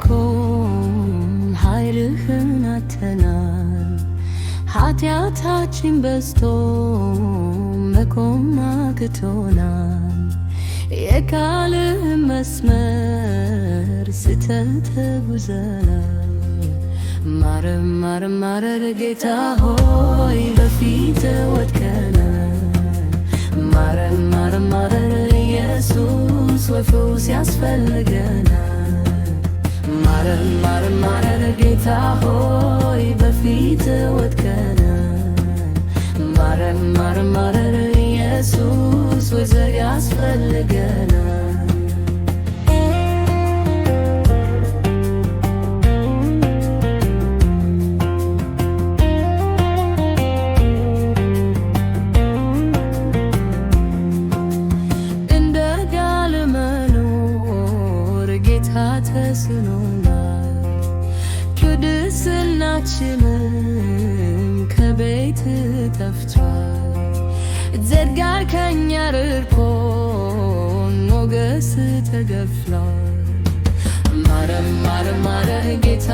ባርኮን ኃይልህን አጥተናል። ኃጢአታችን በዝቶ መቆም አቅቶናል። የቃልህን መስመር ስተን ተጉዘናል። ማረን ማረን ማረን ጌታ ሆይ በፊትህ ወድቀናል። ማረን ማረን ማረን ኢየሱስ ወይ ፈውስ ያስፈልገናል። ማረን ማረን ማረን ጌታ ሆይ በፊትህ ወድቀናል። ማረን ማረን ማረን ኢየሱስ ወይ ዘር ያስፈልገናል። ተስኖናል ቅድስናችንም ከቤት ጠፍቷል። ዘር ጋር ከኛ ርቆ ሞገስ ተገፍሏል። ማረን ማረን ማረን ጌታ